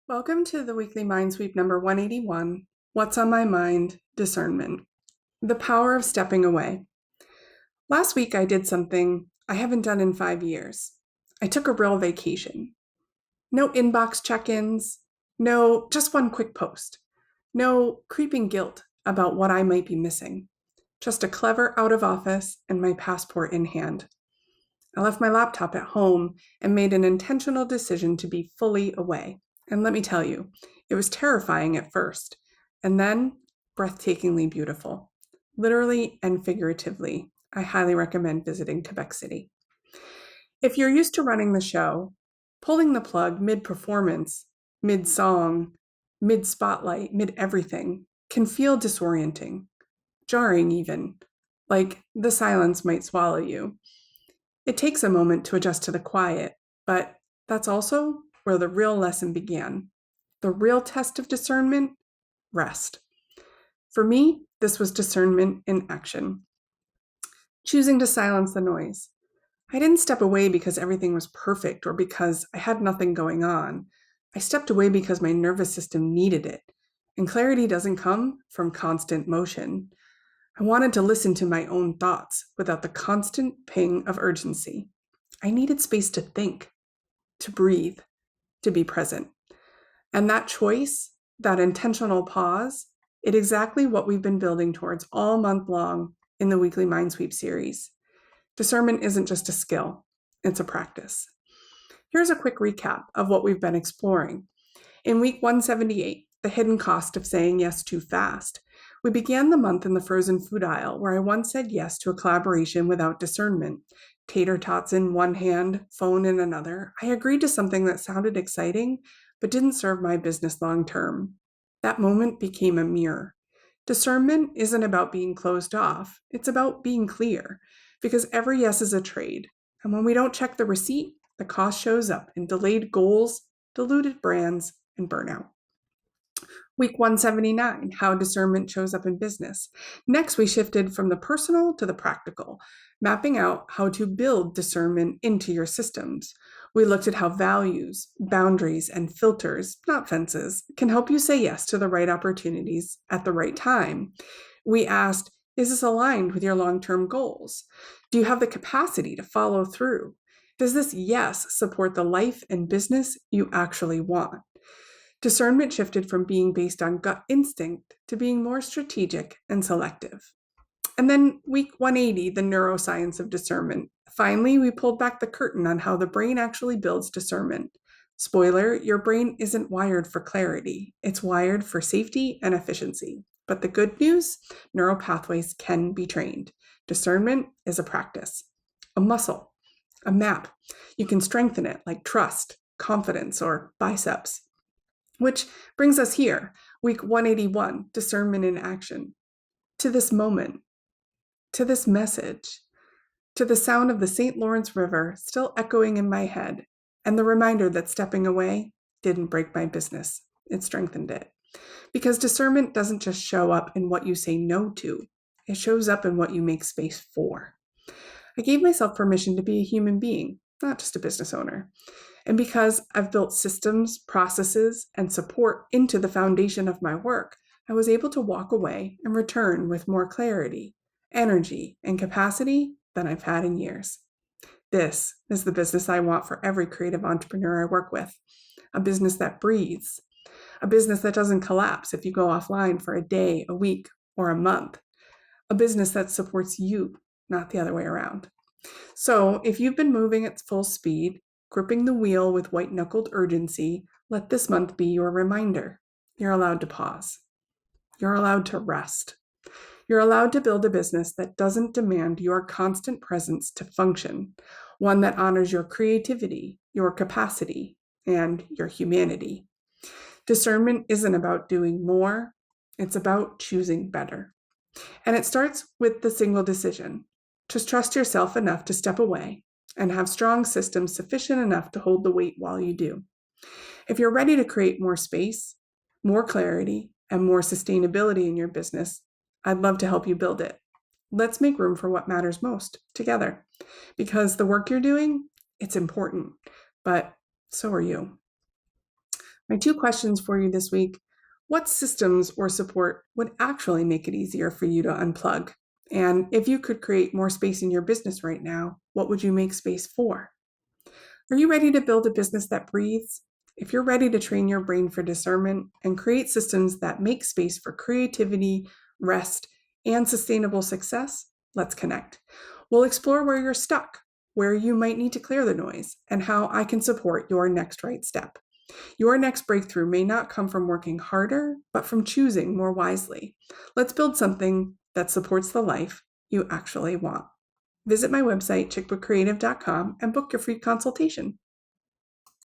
Welcome to the weekly MindSweep number 181, What's on My Mind? Discernment. The power of stepping away. Last week I did something I haven't done in 5 years. I took a real vacation. No inbox check-ins, no just one quick post, no creeping guilt about what I might be missing. Just a clever out of office and my passport in hand. I left my laptop at home and made an intentional decision to be fully away. And let me tell you, it was terrifying at first, and then breathtakingly beautiful. Literally and figuratively, I highly recommend visiting Quebec City. If you're used to running the show, pulling the plug mid performance, mid song, mid spotlight, mid everything can feel disorienting, jarring even, like the silence might swallow you. It takes a moment to adjust to the quiet, but that's also where the real lesson began. The real test of discernment: rest. For me, this was discernment in action. Choosing to silence the noise. I didn't step away because everything was perfect or because I had nothing going on. I stepped away because my nervous system needed it. And clarity doesn't come from constant motion. I wanted to listen to my own thoughts without the constant ping of urgency. I needed space to think, to breathe, to be present. And that choice, that intentional pause, it's exactly what we've been building towards all month long in the weekly MindSweep series. Discernment isn't just a skill, it's a practice. Here's a quick recap of what we've been exploring. In week 178, the hidden cost of saying yes too fast, we began the month in the frozen food aisle where I once said yes to a collaboration without discernment. Tater tots in one hand, phone in another. I agreed to something that sounded exciting, but didn't serve my business long term. That moment became a mirror. Discernment isn't about being closed off, it's about being clear, because every yes is a trade. And when we don't check the receipt, the cost shows up in delayed goals, diluted brands, and burnout. Week 179, how discernment shows up in business. Next, we shifted from the personal to the practical, mapping out how to build discernment into your systems. We looked at how values, boundaries, and filters, not fences, can help you say yes to the right opportunities at the right time. We asked, is this aligned with your long-term goals? Do you have the capacity to follow through? Does this yes support the life and business you actually want? Discernment shifted from being based on gut instinct to being more strategic and selective. And then week 180, the neuroscience of discernment. Finally, we pulled back the curtain on how the brain actually builds discernment. Spoiler, your brain isn't wired for clarity. It's wired for safety and efficiency. But the good news, neural pathways can be trained. Discernment is a practice, a muscle, a map. You can strengthen it like trust, confidence, or biceps. Which brings us here, week 181, discernment in action, to this moment, to this message, to the sound of the St. Lawrence River still echoing in my head, and the reminder that stepping away didn't break my business, it strengthened it. Because discernment doesn't just show up in what you say no to, it shows up in what you make space for. I gave myself permission to be a human being, not just a business owner. And because I've built systems, processes, and support into the foundation of my work, I was able to walk away and return with more clarity, energy, and capacity than I've had in years. This is the business I want for every creative entrepreneur I work with. A business that breathes, a business that doesn't collapse if you go offline for a day, a week, or a month, a business that supports you, not the other way around. So if you've been moving at full speed, gripping the wheel with white-knuckled urgency, let this month be your reminder. You're allowed to pause. You're allowed to rest. You're allowed to build a business that doesn't demand your constant presence to function, one that honors your creativity, your capacity, and your humanity. Discernment isn't about doing more, it's about choosing better. And it starts with the single decision. Just trust yourself enough to step away and have strong systems sufficient enough to hold the weight while you do. If you're ready to create more space, more clarity, and more sustainability in your business, I'd love to help you build it. Let's make room for what matters most together, because the work you're doing, it's important, but so are you. My 2 questions for you this week: what systems or support would actually make it easier for you to unplug? And if you could create more space in your business right now, what would you make space for? Are you ready to build a business that breathes? If you're ready to train your brain for discernment and create systems that make space for creativity, rest, and sustainable success, let's connect. We'll explore where you're stuck, where you might need to clear the noise, and how I can support your next right step. Your next breakthrough may not come from working harder, but from choosing more wisely. Let's build something that supports the life you actually want. Visit my website, chickbookcreative.com, and book your free consultation.